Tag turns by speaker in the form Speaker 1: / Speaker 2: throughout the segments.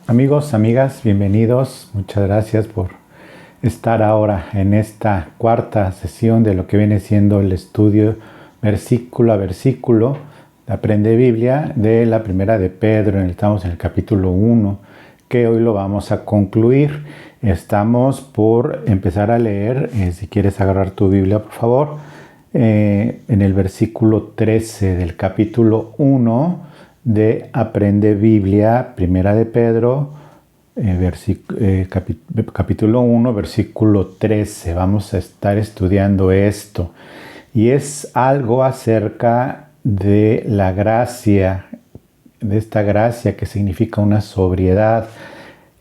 Speaker 1: Amigos, amigas, bienvenidos. Muchas gracias por estar ahora en esta cuarta sesión de lo que viene siendo el estudio versículo a versículo de Aprende Biblia de la primera de Pedro. Estamos en el capítulo 1, que hoy lo vamos a concluir. Estamos por empezar a leer, si quieres agarrar tu Biblia, por favor, en el versículo 13 del capítulo 1 de Aprende Biblia, primera de Pedro, capítulo 1, versículo 13. Vamos a estar estudiando esto. Y es algo acerca de la gracia, de esta gracia que significa una sobriedad.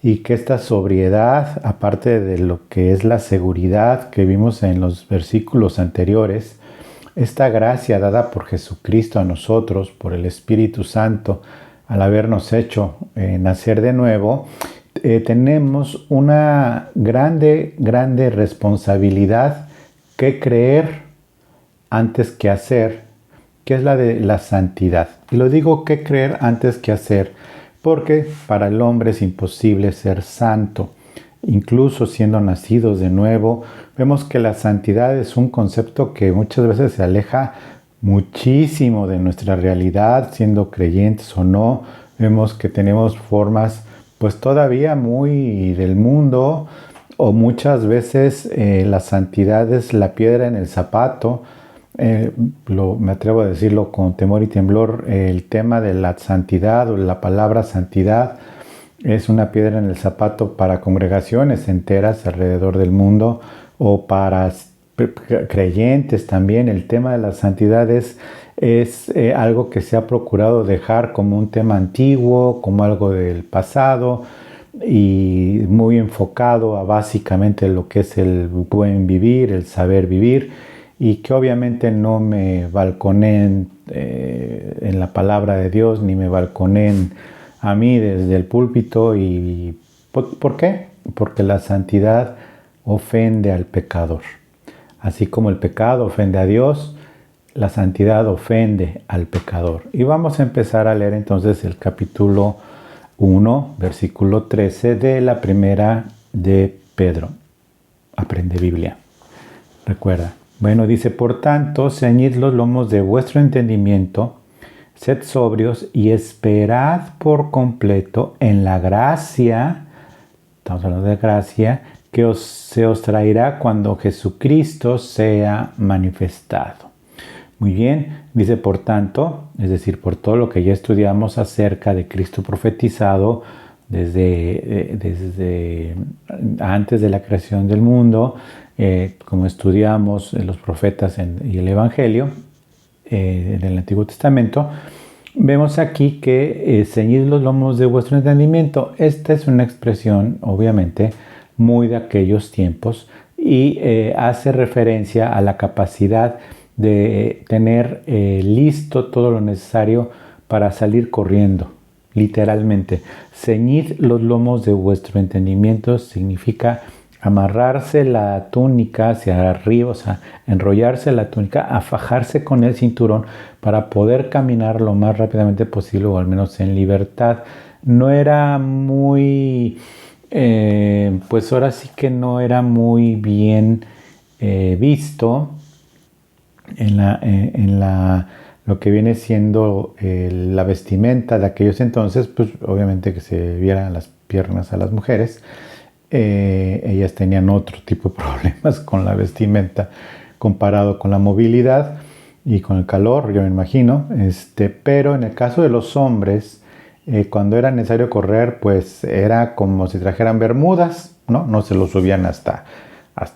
Speaker 1: Y que esta sobriedad, aparte de lo que es la seguridad que vimos en los versículos anteriores, esta gracia dada por Jesucristo a nosotros, por el Espíritu Santo, al habernos hecho nacer de nuevo, tenemos una grande responsabilidad que creer antes que hacer, que es la de la santidad. Y lo digo que creer antes que hacer, porque para el hombre es imposible ser santo. Incluso siendo nacidos de nuevo, vemos que la santidad es un concepto que muchas veces se aleja muchísimo de nuestra realidad, siendo creyentes o no. Vemos que tenemos formas pues todavía muy del mundo, o muchas veces la santidad es la piedra en el zapato. Me atrevo a decirlo con temor y temblor, el tema de la santidad o la palabra santidad es una piedra en el zapato para congregaciones enteras alrededor del mundo, o para creyentes también. El tema de la santidad es algo que se ha procurado dejar como un tema antiguo, como algo del pasado, y muy enfocado a básicamente lo que es el buen vivir, el saber vivir, y que obviamente no me balconeen en la palabra de Dios, ni me balconeen a mí desde el púlpito. ¿Y por qué? Porque la santidad ofende al pecador. Así como el pecado ofende a Dios, la santidad ofende al pecador. Y vamos a empezar a leer entonces el capítulo 1, versículo 13 de la primera de Pedro. Aprende Biblia. Recuerda. Bueno, dice: por tanto, ceñid los lomos de vuestro entendimiento, sed sobrios y esperad por completo en la gracia, estamos hablando de gracia, que se os traerá cuando Jesucristo sea manifestado. Muy bien, dice por tanto, es decir, por todo lo que ya estudiamos acerca de Cristo profetizado desde antes de la creación del mundo, como estudiamos los profetas y el Evangelio en el Antiguo Testamento. Vemos aquí que ceñid los lomos de vuestro entendimiento. Esta es una expresión, obviamente, muy de aquellos tiempos, y hace referencia a la capacidad de tener listo todo lo necesario para salir corriendo, literalmente. Ceñid los lomos de vuestro entendimiento significa amarrarse la túnica hacia arriba, o sea, enrollarse la túnica, afajarse con el cinturón para poder caminar lo más rápidamente posible, o al menos en libertad. No era muy, pues ahora sí que no era muy bien visto en lo que viene siendo la vestimenta de aquellos entonces, pues obviamente que se vieran las piernas a las mujeres. Ellas tenían otro tipo de problemas con la vestimenta comparado con la movilidad y con el calor, yo me imagino. Pero en el caso de los hombres, cuando era necesario correr, pues era como si trajeran bermudas, ¿no? No se lo subían hasta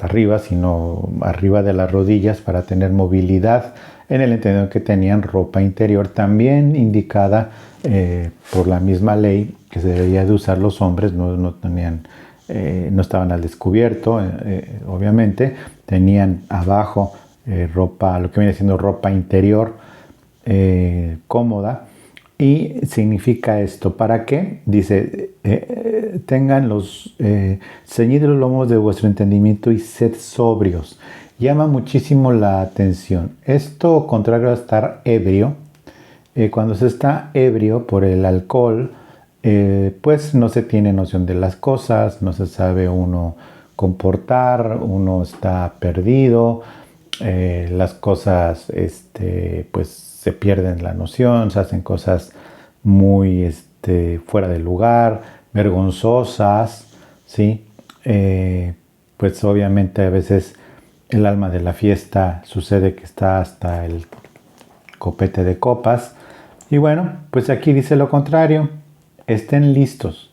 Speaker 1: arriba, sino arriba de las rodillas, para tener movilidad, en el entendido que tenían ropa interior también indicada por la misma ley que se debía de usar los hombres. No tenían, no estaban al descubierto, obviamente. Tenían abajo ropa, lo que viene siendo ropa interior cómoda. Y significa esto, ¿para qué? Dice, tengan ceñid los lomos de vuestro entendimiento y sed sobrios. Llama muchísimo la atención. Esto, contrario a estar ebrio, cuando se está ebrio por el alcohol, pues no se tiene noción de las cosas, no se sabe uno comportar, uno está perdido, las cosas pues se pierden la noción, se hacen cosas muy fuera de lugar, vergonzosas, ¿sí? Pues obviamente a veces el alma de la fiesta sucede que está hasta el copete de copas. Y bueno, pues aquí dice lo contrario: estén listos,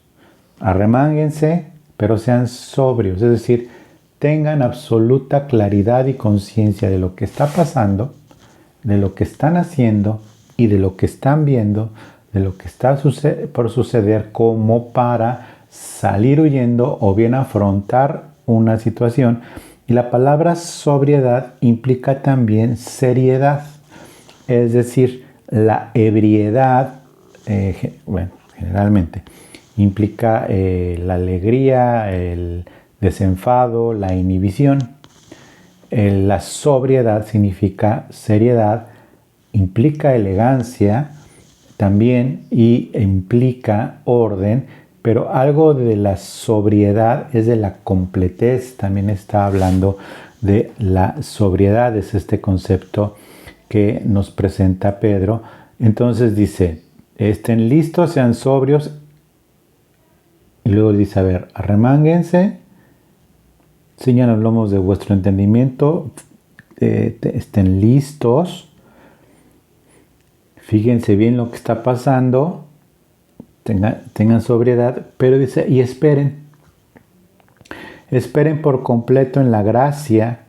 Speaker 1: arremánguense, pero sean sobrios, es decir, tengan absoluta claridad y conciencia de lo que está pasando, de lo que están haciendo y de lo que están viendo, de lo que está por suceder, como para salir huyendo o bien afrontar una situación. Y la palabra sobriedad implica también seriedad, es decir, la ebriedad, generalmente implica la alegría, el desenfado, la inhibición. La sobriedad significa seriedad, implica elegancia también y implica orden, pero algo de la sobriedad es de la completez. También está hablando de la sobriedad, es este concepto que nos presenta Pedro. Entonces dice: estén listos, sean sobrios. Y luego dice, a ver, arremánguense, ciñan los lomos de vuestro entendimiento, estén listos, fíjense bien lo que está pasando, tengan sobriedad, pero dice, y esperen por completo en la gracia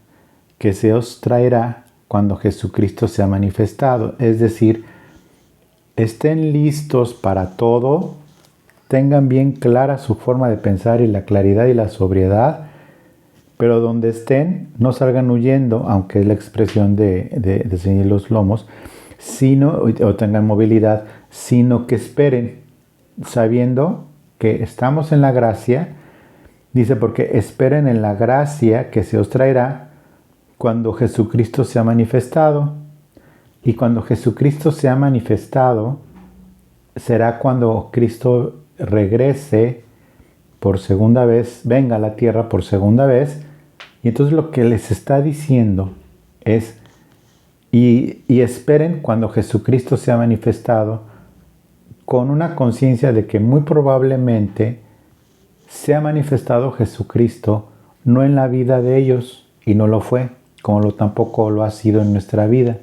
Speaker 1: que se os traerá cuando Jesucristo sea manifestado. Es decir, estén listos para todo, tengan bien clara su forma de pensar y la claridad y la sobriedad, pero donde estén no salgan huyendo, aunque es la expresión de ceñir los lomos, o tengan movilidad, sino que esperen, sabiendo que estamos en la gracia. Dice, porque esperen en la gracia que se os traerá cuando Jesucristo sea manifestado. Y cuando Jesucristo sea manifestado, será cuando Cristo regrese por segunda vez, venga a la tierra por segunda vez. Y entonces lo que les está diciendo es, y esperen cuando Jesucristo sea manifestado, con una conciencia de que muy probablemente se ha manifestado Jesucristo no en la vida de ellos, y no lo fue, como tampoco lo ha sido en nuestra vida.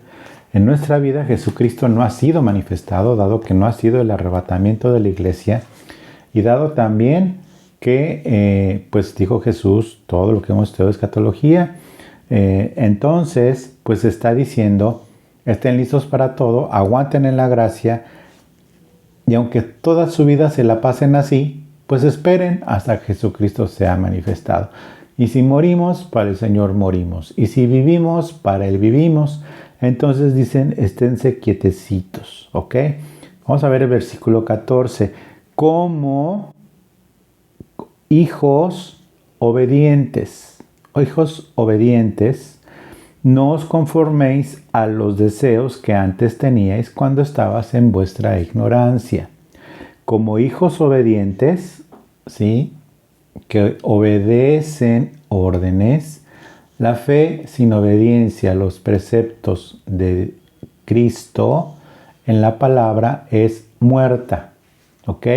Speaker 1: En nuestra vida Jesucristo no ha sido manifestado, dado que no ha sido el arrebatamiento de la iglesia, y dado también que, pues dijo Jesús, todo lo que hemos estudiado es escatología. Entonces, pues está diciendo, estén listos para todo, aguanten en la gracia, y aunque toda su vida se la pasen así, pues esperen hasta que Jesucristo sea manifestado. Y si morimos, para el Señor morimos. Y si vivimos, para Él vivimos. Entonces dicen, esténse quietecitos, ¿ok? Vamos a ver el versículo 14. Como hijos obedientes, no os conforméis a los deseos que antes teníais cuando estabas en vuestra ignorancia. Como hijos obedientes, ¿sí?, que obedecen órdenes. La fe sin obediencia a los preceptos de Cristo en la palabra es muerta, ¿ok?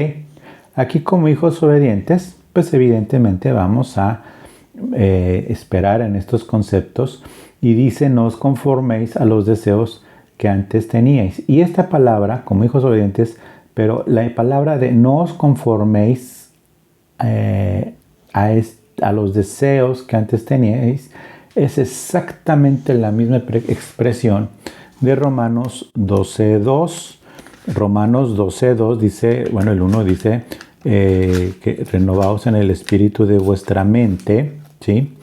Speaker 1: Aquí, como hijos obedientes, pues evidentemente vamos a esperar en estos conceptos, y dice, no os conforméis a los deseos que antes teníais. Y esta palabra, como hijos obedientes, pero la palabra de no os conforméis a los deseos que antes teníais, es exactamente la misma expresión de Romanos 12:2. Romanos 12:2 dice, bueno, el 1 dice que renovaos en el espíritu de vuestra mente, ¿sí?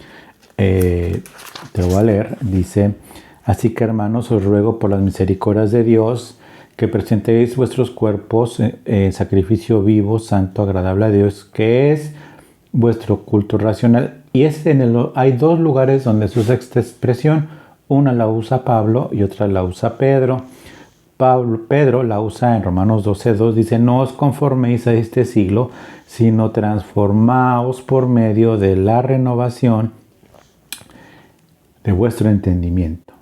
Speaker 1: Te lo voy a leer. Dice, así que, hermanos, os ruego por las misericordias de Dios que presentéis vuestros cuerpos en sacrificio vivo, santo, agradable a Dios, que es vuestro culto racional. Y hay dos lugares donde se usa esta expresión. Una la usa Pablo y otra la usa Pedro. Pedro la usa en Romanos 12:2, dice, no os conforméis a este siglo, sino transformaos por medio de la renovación de vuestro entendimiento,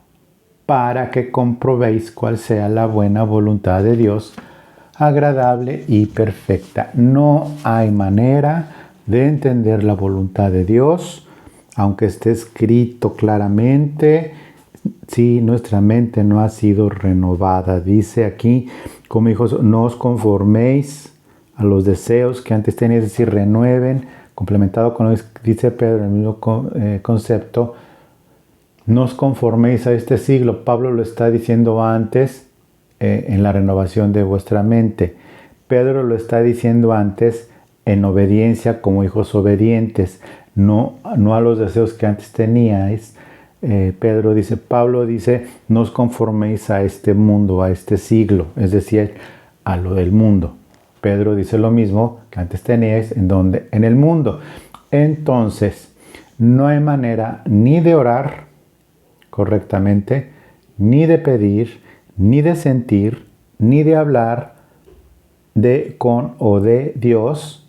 Speaker 1: para que comprobéis cuál sea la buena voluntad de Dios, agradable y perfecta. No hay manera de entender la voluntad de Dios, aunque esté escrito claramente, si nuestra mente no ha sido renovada. Dice aquí, como hijos, no os conforméis a los deseos que antes teníais, es decir, renueven, complementado con lo que dice Pedro, el mismo concepto. No os conforméis a este siglo. Pablo lo está diciendo antes en la renovación de vuestra mente. Pedro lo está diciendo antes en obediencia como hijos obedientes, no a los deseos que antes teníais. Pablo dice, no os conforméis a este mundo, a este siglo, es decir, a lo del mundo. Pedro dice lo mismo que antes teníais, en el mundo. Entonces, no hay manera ni de orar correctamente, ni de pedir, ni de sentir, ni de hablar con o de Dios,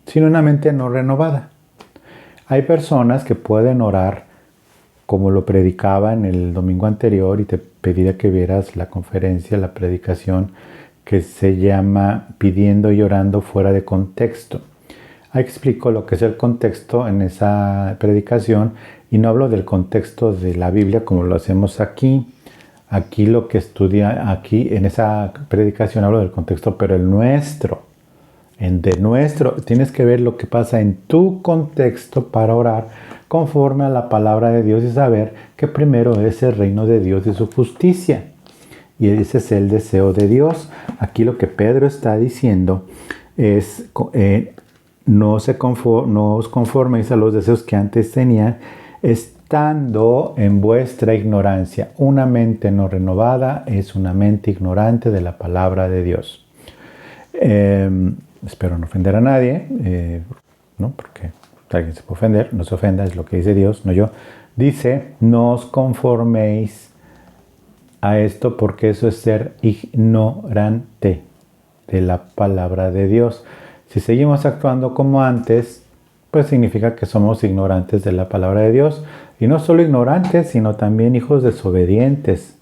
Speaker 1: sin una mente no renovada. Hay personas que pueden orar, como lo predicaba en el domingo anterior, y te pediría que vieras la conferencia, la predicación, que se llama Pidiendo y orando fuera de contexto. Ahí explico lo que es el contexto en esa predicación, y no hablo del contexto de la Biblia como lo hacemos aquí. Aquí lo que estudia, aquí en esa predicación hablo del contexto, pero el nuestro. Tienes que ver lo que pasa en tu contexto para orar conforme a la palabra de Dios y saber que primero es el reino de Dios y su justicia. Y ese es el deseo de Dios. Aquí lo que Pedro está diciendo es, no os conforméis a los deseos que antes tenían, estando en vuestra ignorancia. Una mente no renovada es una mente ignorante de la palabra de Dios. Espero no ofender a nadie, ¿no? Porque alguien se puede ofender, no se ofenda, es lo que dice Dios, no yo. Dice, no os conforméis a esto, porque eso es ser ignorante de la palabra de Dios. Si seguimos actuando como antes, pues significa que somos ignorantes de la palabra de Dios. Y no solo ignorantes, sino también hijos desobedientes.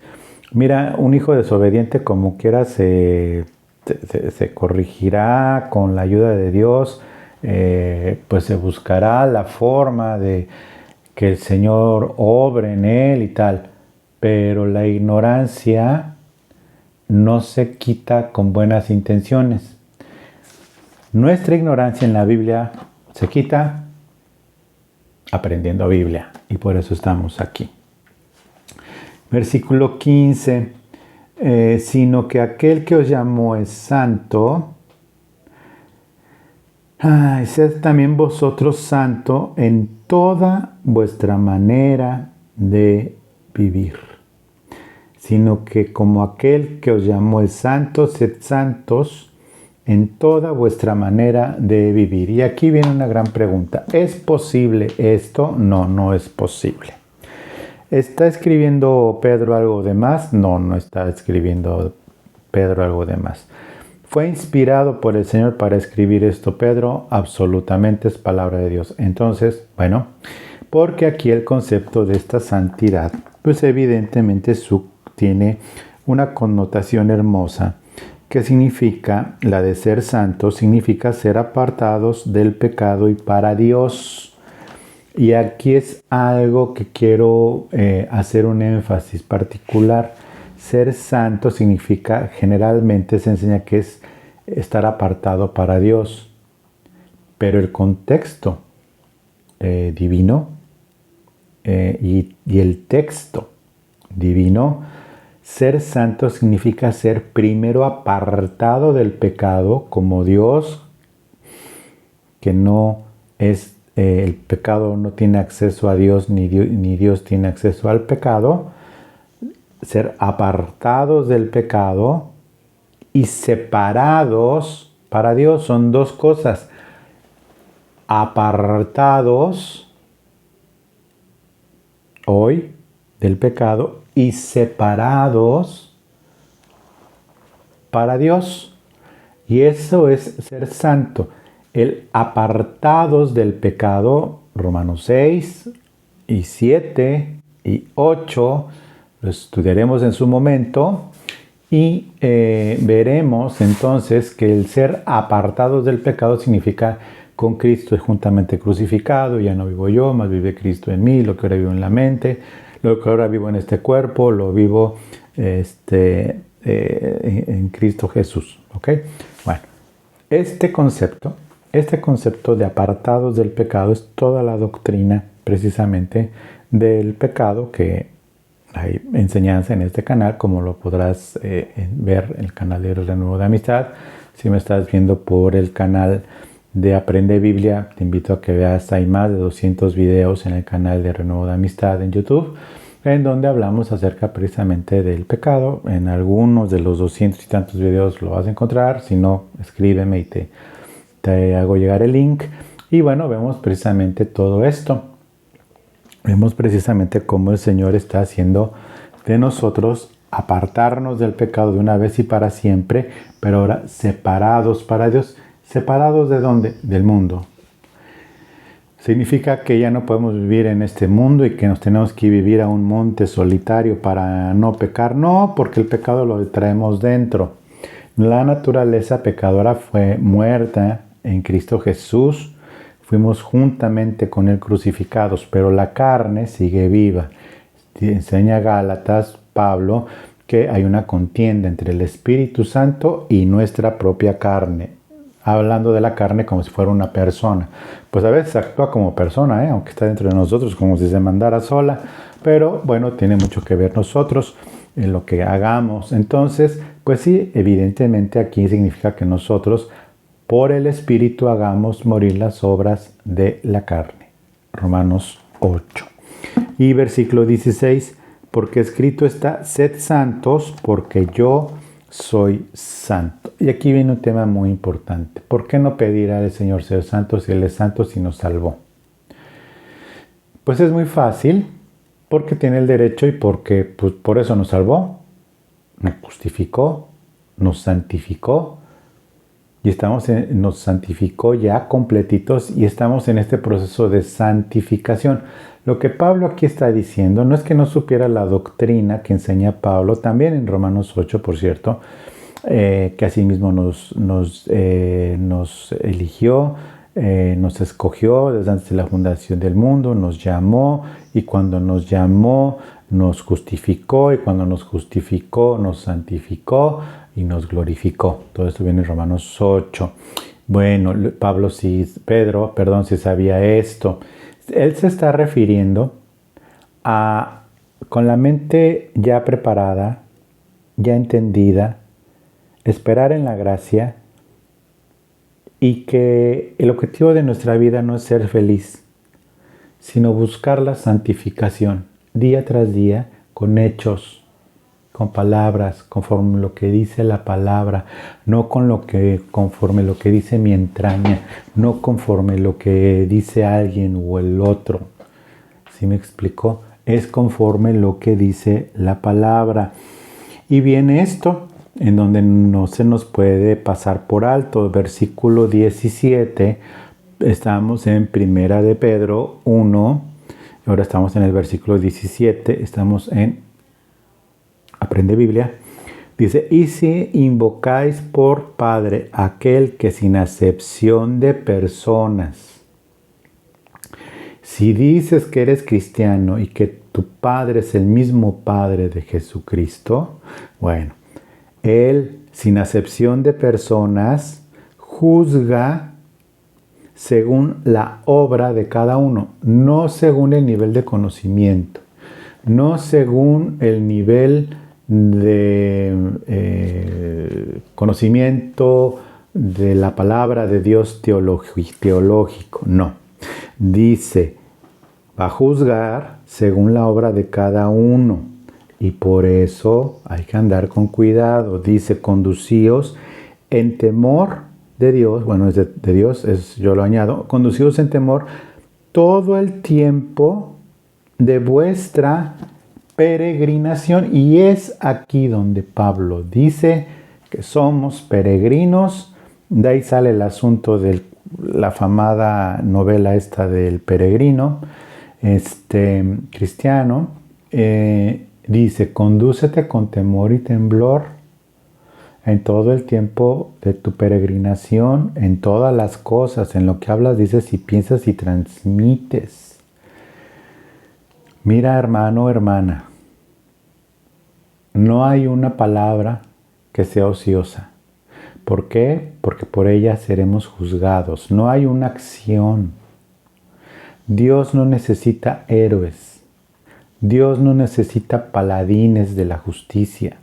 Speaker 1: Mira, un hijo desobediente como quiera se corrigirá con la ayuda de Dios, pues se buscará la forma de que el Señor obre en él y tal. Pero la ignorancia no se quita con buenas intenciones. Nuestra ignorancia en la Biblia se quita aprendiendo Biblia, y por eso estamos aquí. Versículo 15, sino que aquel que os llamó es santo, sed también vosotros santo en toda vuestra manera de vivir. Sino que como aquel que os llamó es santo, sed santos en toda vuestra manera de vivir. Y aquí viene una gran pregunta. ¿Es posible esto? No, no es posible. ¿Está escribiendo Pedro algo de más? No, no está escribiendo Pedro algo de más. ¿Fue inspirado por el Señor para escribir esto Pedro? Absolutamente, es palabra de Dios. Entonces, bueno, porque aquí el concepto de esta santidad, pues evidentemente tiene una connotación hermosa, que significa, la de ser santos, significa ser apartados del pecado y para Dios. Y aquí es algo que quiero hacer un énfasis particular. Ser santo significa, generalmente se enseña que es estar apartado para Dios. Pero el contexto divino y el texto divino, ser santo significa ser primero apartado del pecado, como Dios, que no es, el pecado no tiene acceso a Dios, ni Dios tiene acceso al pecado. Ser apartados del pecado y separados para Dios son dos cosas. Apartados hoy del pecado y separados para Dios. Y eso es ser santo. El apartados del pecado, Romanos 6 y 7 y 8, lo estudiaremos en su momento. Y veremos entonces que el ser apartados del pecado significa con Cristo juntamente crucificado, ya no vivo yo, más vive Cristo en mí, lo que ahora vivo en la mente, lo que ahora vivo en este cuerpo, lo vivo en Cristo Jesús. ¿Ok? Bueno, este concepto de apartados del pecado es toda la doctrina precisamente del pecado que hay enseñanza en este canal, como lo podrás ver en el canal de Renuevo de Amistad. Si me estás viendo por el canal de Aprende Biblia, te invito a que veas, hay más de 200 videos en el canal de Renuevo de Amistad en YouTube, en donde hablamos acerca precisamente del pecado. En algunos de los 200 y tantos videos lo vas a encontrar, si no, escríbeme y te hago llegar el link. Y bueno, vemos precisamente todo esto. Vemos precisamente cómo el Señor está haciendo de nosotros apartarnos del pecado de una vez y para siempre, pero ahora separados para Dios. ¿Separados de dónde? Del mundo. ¿Significa que ya no podemos vivir en este mundo y que nos tenemos que vivir a un monte solitario para no pecar? No, porque el pecado lo traemos dentro. La naturaleza pecadora fue muerta en Cristo Jesús. Fuimos juntamente con Él crucificados, pero la carne sigue viva. Enseña Gálatas, Pablo, que hay una contienda entre el Espíritu Santo y nuestra propia carne. Hablando de la carne como si fuera una persona. Pues a veces actúa como persona, aunque está dentro de nosotros, como si se mandara sola. Pero bueno, tiene mucho que ver nosotros en lo que hagamos. Entonces, pues sí, evidentemente aquí significa que nosotros por el Espíritu hagamos morir las obras de la carne. Romanos 8. Y versículo 16, porque escrito está, sed santos porque yo soy santo. Y aquí viene un tema muy importante. ¿Por qué no pedir al Señor ser santo si Él es santo, si nos salvó? Pues es muy fácil, porque tiene el derecho y porque pues, por eso nos salvó, nos justificó, nos santificó. Y nos santificó ya completitos y estamos en este proceso de santificación. Lo que Pablo aquí está diciendo no es que no supiera la doctrina que enseña Pablo, también en Romanos 8, por cierto, que asimismo nos eligió, nos escogió desde antes de la fundación del mundo, nos llamó y cuando nos llamó nos justificó y cuando nos justificó nos santificó y nos glorificó. Todo esto viene en Romanos 8. Bueno, Pedro si sabía esto. Él se está refiriendo a, con la mente ya preparada, ya entendida, esperar en la gracia y que el objetivo de nuestra vida no es ser feliz, sino buscar la santificación día tras día con hechos, con palabras, conforme lo que dice la palabra, no conforme lo que dice mi entraña, no conforme lo que dice alguien o el otro. ¿Sí me explicó? Es conforme lo que dice la palabra. Y viene esto, en donde no se nos puede pasar por alto. Versículo 17, estamos en Primera de Pedro 1, ahora estamos en el versículo 17, estamos en Aprende Biblia. Dice, y si invocáis por Padre aquel que sin acepción de personas, si dices que eres cristiano y que tu Padre es el mismo Padre de Jesucristo, bueno, Él sin acepción de personas juzga según la obra de cada uno, no según el nivel de conocimiento, no según el nivel de conocimiento de la palabra de Dios teológico, no. Dice, va a juzgar según la obra de cada uno y por eso hay que andar con cuidado. Dice, conducíos en temor de Dios, bueno, es de Dios, yo lo añado, conducíos en temor todo el tiempo de vuestra peregrinación. Y es aquí donde Pablo dice que somos peregrinos. De ahí sale el asunto de la afamada novela esta del peregrino cristiano. Dice, condúcete con temor y temblor en todo el tiempo de tu peregrinación, en todas las cosas, en lo que hablas, dices y piensas y transmites. Mira, hermano, hermana, no hay una palabra que sea ociosa. ¿Por qué? Porque por ella seremos juzgados. No hay una acción. Dios no necesita héroes. Dios no necesita paladines de la justicia.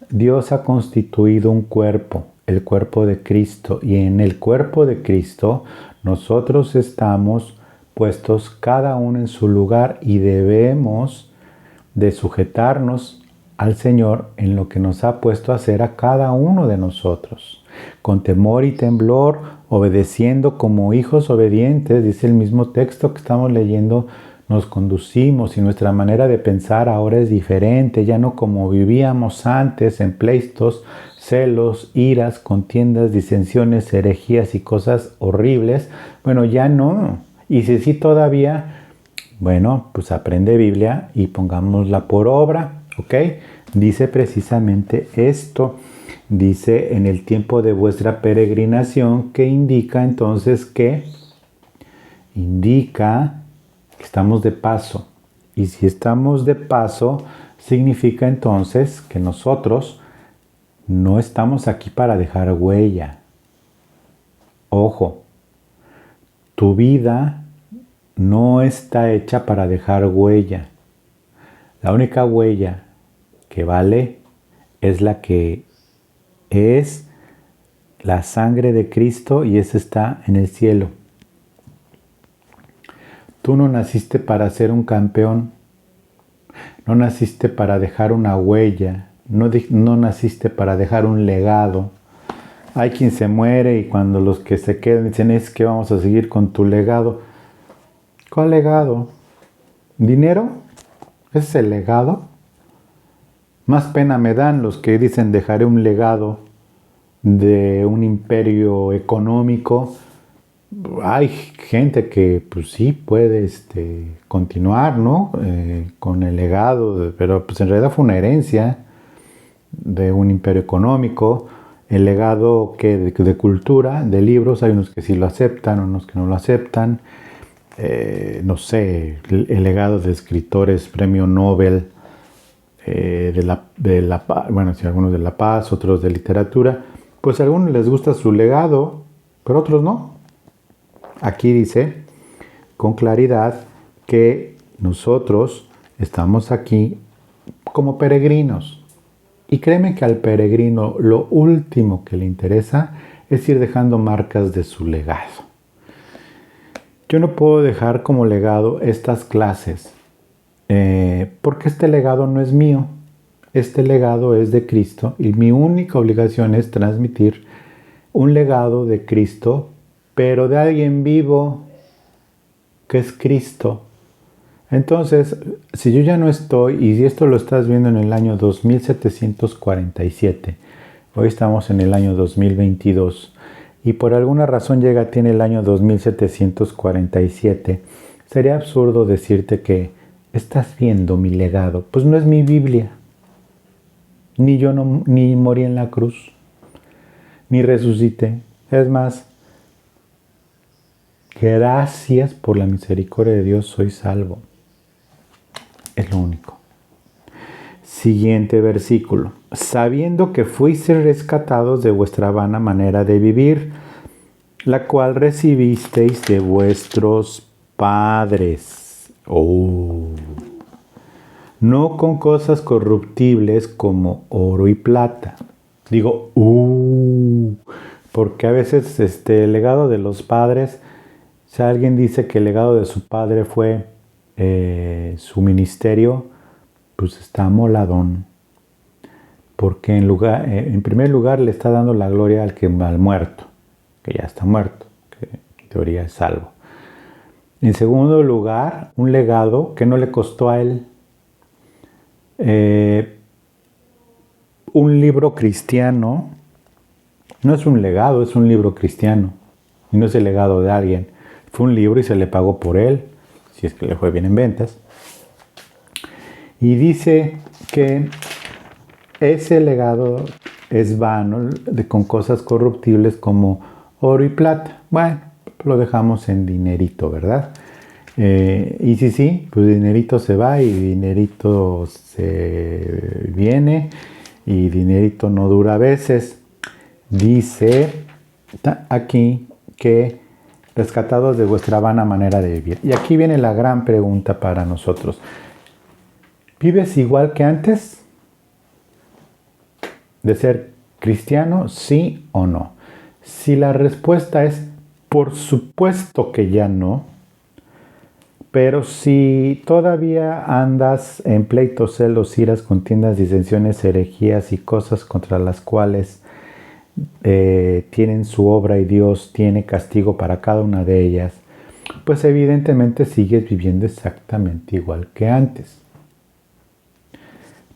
Speaker 1: Dios ha constituido un cuerpo, el cuerpo de Cristo, y en el cuerpo de Cristo nosotros estamos puestos cada uno en su lugar y debemos de sujetarnos al Señor en lo que nos ha puesto a hacer a cada uno de nosotros, con temor y temblor, obedeciendo como hijos obedientes, dice el mismo texto que estamos leyendo. Nos conducimos y nuestra manera de pensar ahora es diferente, ya no como vivíamos antes en pleitos, celos, iras, contiendas, disensiones, herejías y cosas horribles. Bueno, ya no. Y si sí todavía, bueno, pues aprende Biblia y pongámosla por obra, ¿ok? Dice precisamente esto. Dice en el tiempo de vuestra peregrinación, que indica entonces que estamos de paso. Y si estamos de paso, significa entonces que nosotros no estamos aquí para dejar huella. Ojo, tu vida no está hecha para dejar huella. La única huella que vale es la que es la sangre de Cristo, y esa está en el cielo. Tú no naciste para ser un campeón, no naciste para dejar una huella, no naciste para dejar un legado. Hay quien se muere y cuando los que se quedan dicen, es que vamos a seguir con tu legado. ¿Cuál legado? ¿Dinero? ¿Ese es el legado? Más pena me dan los que dicen dejaré un legado de un imperio económico. Hay gente que pues sí puede continuar, ¿no? Con el legado, pero pues en realidad fue una herencia de un imperio económico. El legado de cultura, de libros, hay unos que sí lo aceptan, unos que no lo aceptan. No sé, el legado de escritores, premio Nobel, bueno, sí, algunos de la paz, otros de literatura. Pues a algunos les gusta su legado, pero a otros no. Aquí dice con claridad que nosotros estamos aquí como peregrinos. Y créeme que al peregrino lo último que le interesa es ir dejando marcas de su legado. Yo no puedo dejar como legado estas clases porque este legado no es mío. Este legado es de Cristo y mi única obligación es transmitir un legado de Cristo, pero de alguien vivo, que es Cristo. Entonces, si yo ya no estoy, y si esto lo estás viendo en el año 2747, hoy estamos en el año 2022, y por alguna razón llega a ti en el año 2747, sería absurdo decirte que estás viendo mi legado. Pues no es mi Biblia. Ni yo ni morí en la cruz, ni resucité. Es más, gracias por la misericordia de Dios soy salvo. Es lo único. Siguiente versículo. Sabiendo que fuisteis rescatados de vuestra vana manera de vivir, la cual recibisteis de vuestros padres. No con cosas corruptibles como oro y plata. Digo, porque a veces el legado de los padres, si alguien dice que el legado de su padre fue su ministerio, pues está moladón. Porque en primer lugar le está dando la gloria al muerto, que ya está muerto, que en teoría es salvo. En segundo lugar, un legado que no le costó a él. un libro cristiano no es un legado, es un libro cristiano. Y no es el legado de alguien. Fue un libro y se le pagó por él, si es que le fue bien en ventas. Y dice que ese legado es vano, con cosas corruptibles como oro y plata. Bueno, lo dejamos en dinerito, ¿verdad? Y sí, pues dinerito se va y dinerito se viene y dinerito no dura a veces. Dice aquí que rescatados de vuestra vana manera de vivir. Y aquí viene la gran pregunta para nosotros. ¿Vives igual que antes de ser cristiano, sí o no? Si la respuesta es por supuesto que ya no, pero si todavía andas en pleitos, celos, iras, contiendas, disensiones, herejías y cosas contra las cuales tienen su obra y Dios tiene castigo para cada una de ellas, pues evidentemente sigues viviendo exactamente igual que antes.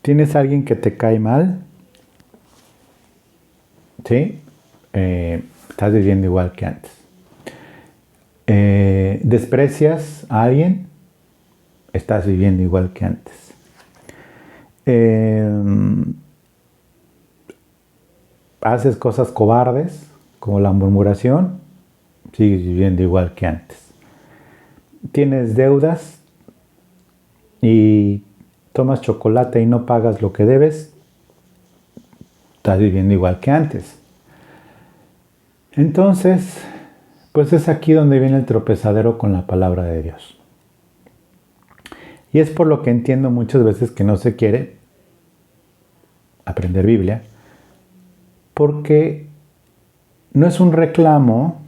Speaker 1: ¿Tienes alguien que te cae mal? ¿Sí? Estás viviendo igual que antes. ¿Desprecias a alguien? Estás viviendo igual que antes. ¿Haces cosas cobardes, como la murmuración? Sigues viviendo igual que antes. ¿Tienes deudas y tomas chocolate y no pagas lo que debes? Estás viviendo igual que antes. Entonces, pues es aquí donde viene el tropezadero con la palabra de Dios. Y es por lo que entiendo muchas veces que no se quiere aprender Biblia, porque no es un reclamo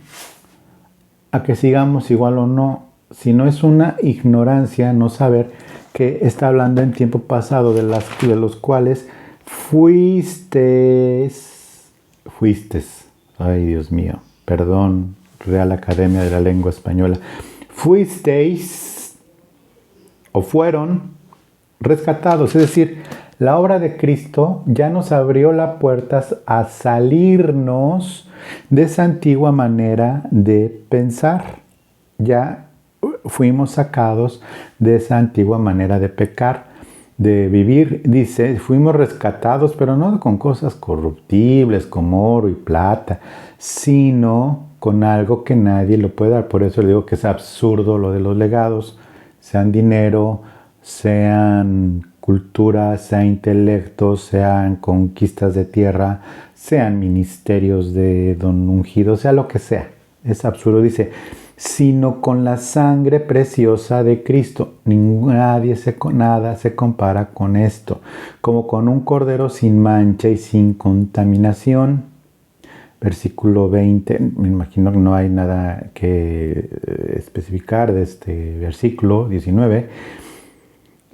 Speaker 1: a que sigamos igual o no, sino es una ignorancia no saber que está hablando en tiempo pasado de los cuales fuiste, ay Dios mío, perdón, Real Academia de la Lengua Española, fuisteis o fueron rescatados, es decir, la obra de Cristo ya nos abrió las puertas a salirnos de esa antigua manera de pensar. Ya fuimos sacados de esa antigua manera de pecar, de vivir. Dice, fuimos rescatados, pero no con cosas corruptibles como oro y plata, sino con algo que nadie lo puede dar. Por eso le digo que es absurdo lo de los legados, sean dinero, sean cultura, sean intelectos, sean conquistas de tierra, sean ministerios de don ungido, sea lo que sea. Es absurdo, dice, sino con la sangre preciosa de Cristo. Nada se compara con esto, como con un cordero sin mancha y sin contaminación. Versículo 20, me imagino que no hay nada que especificar de este versículo 19.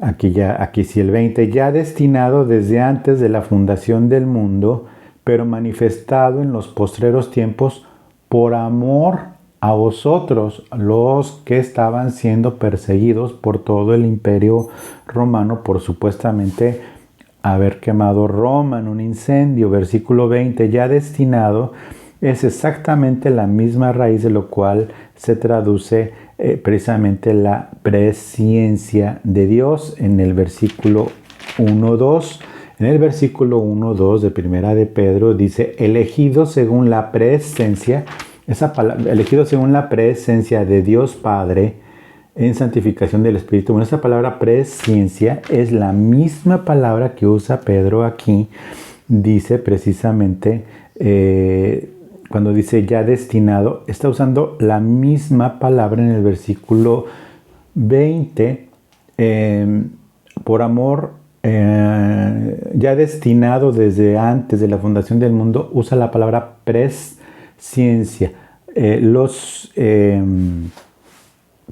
Speaker 1: Aquí sí el 20, ya destinado desde antes de la fundación del mundo, pero manifestado en los postreros tiempos por amor a vosotros, los que estaban siendo perseguidos por todo el imperio romano por supuestamente haber quemado Roma en un incendio. Versículo 20, ya destinado, es exactamente la misma raíz de lo cual se traduce precisamente la presciencia de Dios en el versículo 1-2. En el versículo 1-2 de Primera de Pedro dice, elegido según la presencia, esa palabra, elegido según la presencia de Dios Padre en santificación del Espíritu. Bueno, esa palabra presciencia es la misma palabra que usa Pedro aquí. Dice precisamente, cuando dice ya destinado, está usando la misma palabra en el versículo 20, por amor, ya destinado desde antes de la fundación del mundo, usa la palabra presciencia. Los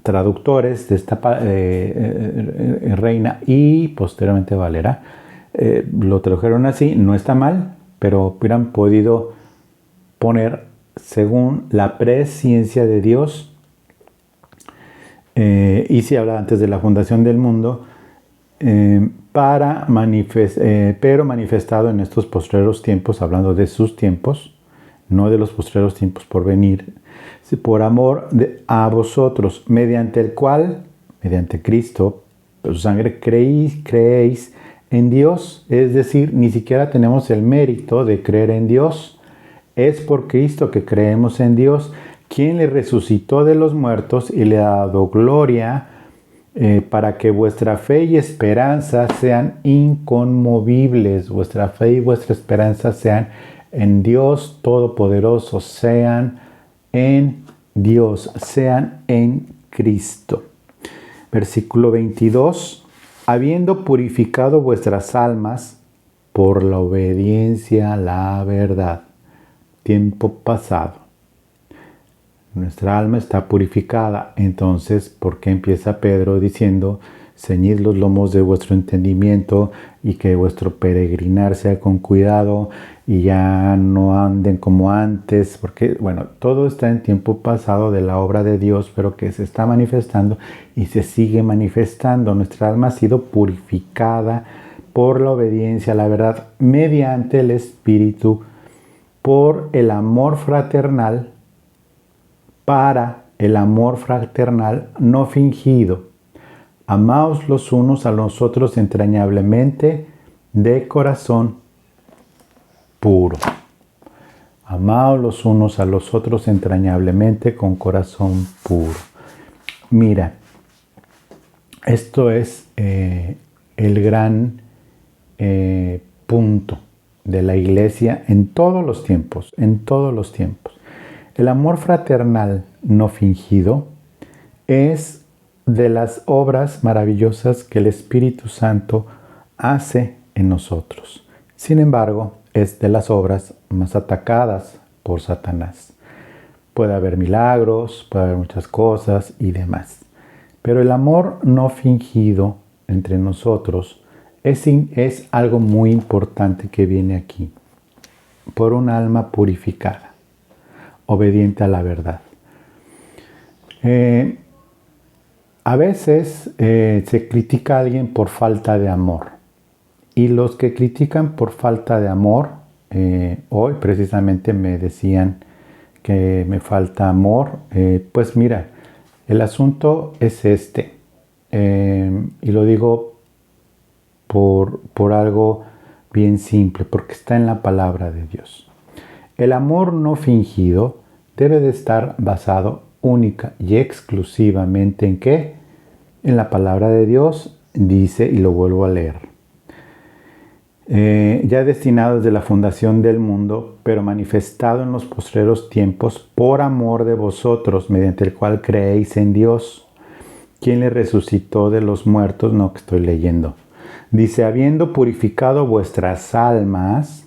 Speaker 1: traductores de esta Reina y posteriormente Valera lo tradujeron así, no está mal, pero hubieran podido poner según la presciencia de Dios, y si habla antes de la fundación del mundo, pero manifestado en estos postreros tiempos, hablando de sus tiempos, no de los postreros tiempos por venir, por amor a vosotros, mediante el cual, mediante Cristo, por su sangre, creéis en Dios. Es decir, ni siquiera tenemos el mérito de creer en Dios. Es por Cristo que creemos en Dios, quien le resucitó de los muertos y le ha dado gloria, para que vuestra fe y esperanza sean inconmovibles. Vuestra fe y vuestra esperanza sean en Dios Todopoderoso, sean en Dios, sean en Cristo. Versículo 22. Habiendo purificado vuestras almas por la obediencia a la verdad. Tiempo pasado. Nuestra alma está purificada. Entonces, ¿por qué empieza Pedro diciendo: ceñid los lomos de vuestro entendimiento y que vuestro peregrinar sea con cuidado y ya no anden como antes? Porque, bueno, todo está en tiempo pasado de la obra de Dios, pero que se está manifestando y se sigue manifestando. Nuestra alma ha sido purificada por la obediencia a la verdad mediante el Espíritu, por el amor fraternal, para el amor fraternal no fingido. Amaos los unos a los otros entrañablemente de corazón puro. Amaos los unos a los otros entrañablemente con corazón puro. Mira, esto es el gran punto de la iglesia en todos los tiempos, en todos los tiempos. El amor fraternal no fingido es de las obras maravillosas que el Espíritu Santo hace en nosotros. Sin embargo, es de las obras más atacadas por Satanás. Puede haber milagros, puede haber muchas cosas y demás. Pero el amor no fingido entre nosotros es algo muy importante que viene aquí. Por un alma purificada, obediente a la verdad. A veces se critica a alguien por falta de amor. Y los que critican por falta de amor, hoy precisamente me decían que me falta amor. Pues mira, el asunto es este. Y lo digo por algo bien simple, porque está en la palabra de Dios. El amor no fingido debe de estar basado única y exclusivamente ¿en qué? En la palabra de Dios. Dice, y lo vuelvo a leer: ya destinado desde la fundación del mundo, pero manifestado en los postreros tiempos por amor de vosotros, mediante el cual creéis en Dios, quien le resucitó de los muertos. No, que estoy leyendo. Dice: habiendo purificado vuestras almas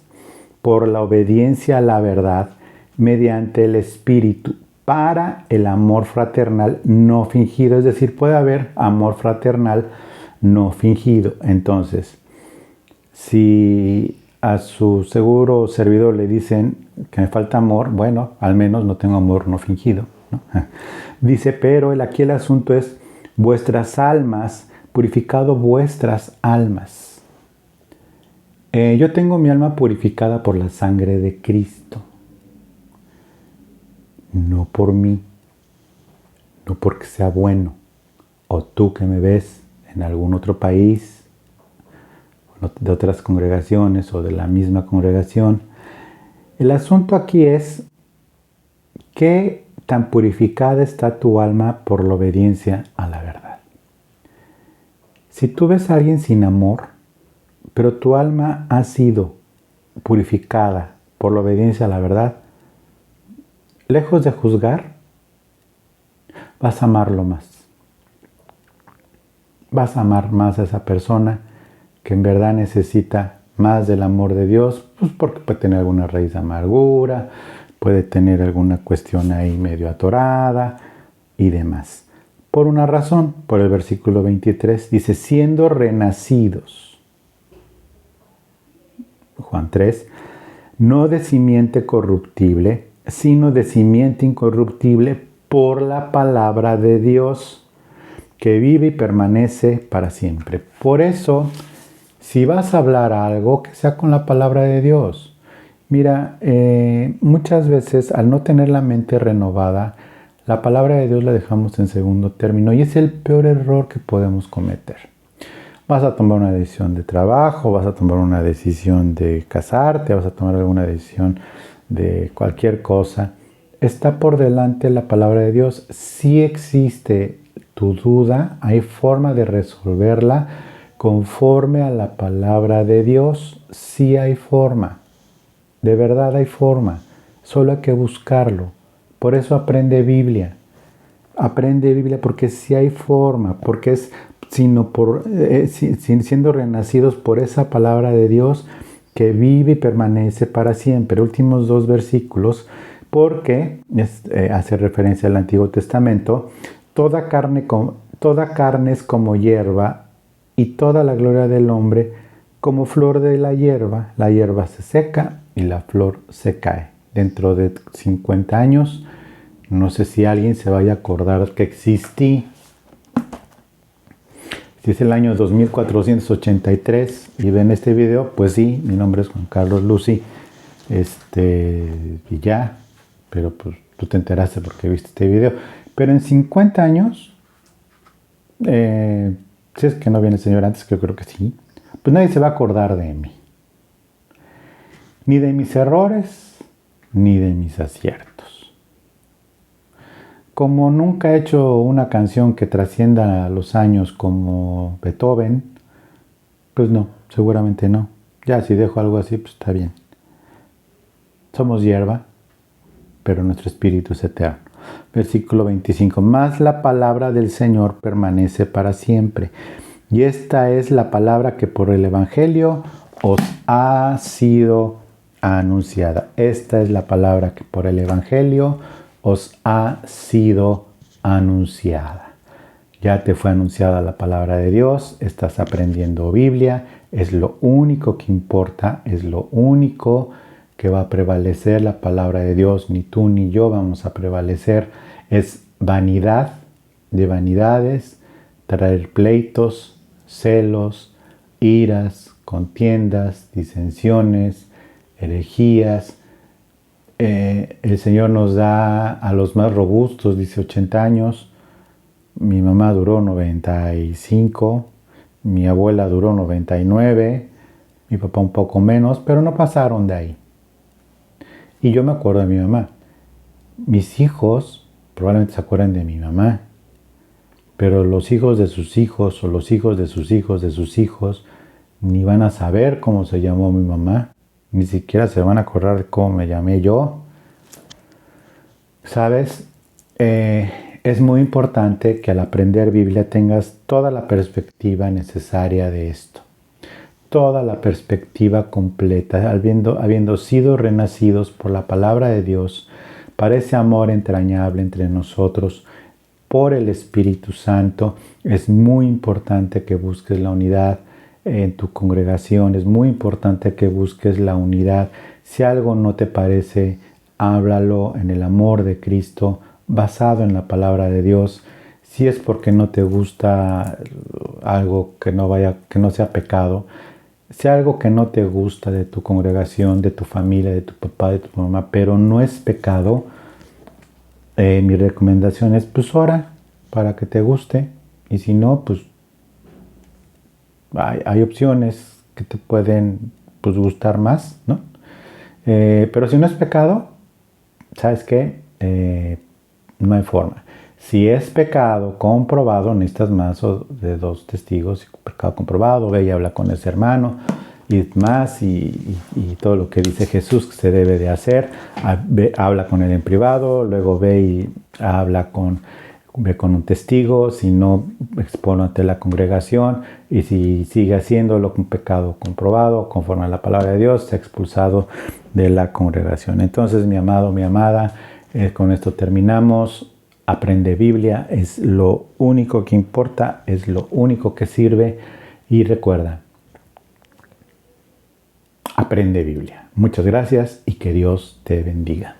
Speaker 1: por la obediencia a la verdad, mediante el Espíritu, para el amor fraternal no fingido. Es decir, puede haber amor fraternal no fingido. Entonces, si a su seguro servidor le dicen que me falta amor, bueno, al menos no tengo amor no fingido, ¿no? Dice, pero aquí el asunto es vuestras almas, purificado vuestras almas. Yo tengo mi alma purificada por la sangre de Cristo. No por mí, no porque sea bueno, o tú que me ves en algún otro país, de otras congregaciones o de la misma congregación. El asunto aquí es qué tan purificada está tu alma por la obediencia a la verdad. Si tú ves a alguien sin amor, pero tu alma ha sido purificada por la obediencia a la verdad, lejos de juzgar, vas a amarlo más. Vas a amar más a esa persona que en verdad necesita más del amor de Dios, pues porque puede tener alguna raíz de amargura, puede tener alguna cuestión ahí medio atorada y demás. Por una razón, por el versículo 23, dice, siendo renacidos, Juan 3, no de simiente corruptible, sino de simiente incorruptible por la palabra de Dios, que vive y permanece para siempre. Por eso Si vas a hablar algo, que sea con la palabra de Dios. Mira, muchas veces al no tener la mente renovada, la palabra de Dios la dejamos en segundo término y es el peor error que podemos cometer. Vas a tomar una decisión de trabajo, vas a tomar una decisión de casarte, vas a tomar alguna decisión de cualquier cosa. Está por delante la palabra de Dios. Si existe tu duda, hay forma de resolverla conforme a la palabra de Dios. Sí hay forma. De verdad hay forma. Solo hay que buscarlo. Por eso aprende Biblia. Aprende Biblia porque sí hay forma, porque es siendo renacidos por esa palabra de Dios que vive y permanece para siempre. Últimos 2 versículos, porque hace referencia al Antiguo Testamento. Toda carne es como hierba, y toda la gloria del hombre como flor de la hierba. La hierba se seca y la flor se cae. Dentro de 50 años, no sé si alguien se vaya a acordar que existí. Si es el año 2483 y ven este video, pues sí, mi nombre es Juan Carlos Lucy. Y ya, pero pues tú te enteraste porque viste este video. Pero en 50 años, si es que no viene el Señor antes, que yo creo que sí, pues nadie se va a acordar de mí. Ni de mis errores, ni de mis aciertos. Como nunca he hecho una canción que trascienda los años como Beethoven, pues no, seguramente no. Ya si dejo algo así, pues está bien. Somos hierba, pero nuestro espíritu es eterno. Versículo 25. Mas la palabra del Señor permanece para siempre. Y esta es la palabra que por el Evangelio os ha sido anunciada. Esta es la palabra que por el Evangelio os ha sido anunciada. Ya te fue anunciada la palabra de Dios, estás aprendiendo Biblia, es lo único que importa, es lo único que va a prevalecer la palabra de Dios. Ni tú ni yo vamos a prevalecer. Es vanidad de vanidades, traer pleitos, celos, iras, contiendas, disensiones, herejías. El Señor nos da a los más robustos, dice 80 años. Mi mamá duró 95, mi abuela duró 99, mi papá un poco menos, pero no pasaron de ahí. Y yo me acuerdo de mi mamá. Mis hijos probablemente se acuerdan de mi mamá, pero los hijos de sus hijos o los hijos de sus hijos de sus hijos ni van a saber cómo se llamó mi mamá, ni siquiera se van a acordar de cómo me llamé yo. ¿Sabes? Es muy importante que al aprender Biblia tengas toda la perspectiva necesaria de esto. Toda la perspectiva completa, habiendo sido renacidos por la palabra de Dios, para ese amor entrañable entre nosotros, por el Espíritu Santo. Es muy importante que busques la unidad en tu congregación, es muy importante que busques la unidad. Si algo no te parece, háblalo en el amor de Cristo, basado en la palabra de Dios. Si es porque no te gusta algo que no sea pecado, si algo que no te gusta de tu congregación, de tu familia, de tu papá, de tu mamá, pero no es pecado, mi recomendación es pues ora para que te guste. Y si no, pues hay opciones que te pueden pues gustar más, ¿no? Pero si no es pecado, ¿sabes qué? No hay forma. Si es pecado comprobado, necesitas más de 2 testigos. Pecado comprobado, ve y habla con ese hermano y más, y todo lo que dice Jesús que se debe de hacer. Habla con él en privado, luego ve y ve con un testigo. Si no, expone ante la congregación, y si sigue haciéndolo con pecado comprobado, conforme a la palabra de Dios, se ha expulsado de la congregación. Entonces, mi amado, mi amada, con esto terminamos. Aprende Biblia, es lo único que importa, es lo único que sirve. Y recuerda, aprende Biblia. Muchas gracias y que Dios te bendiga.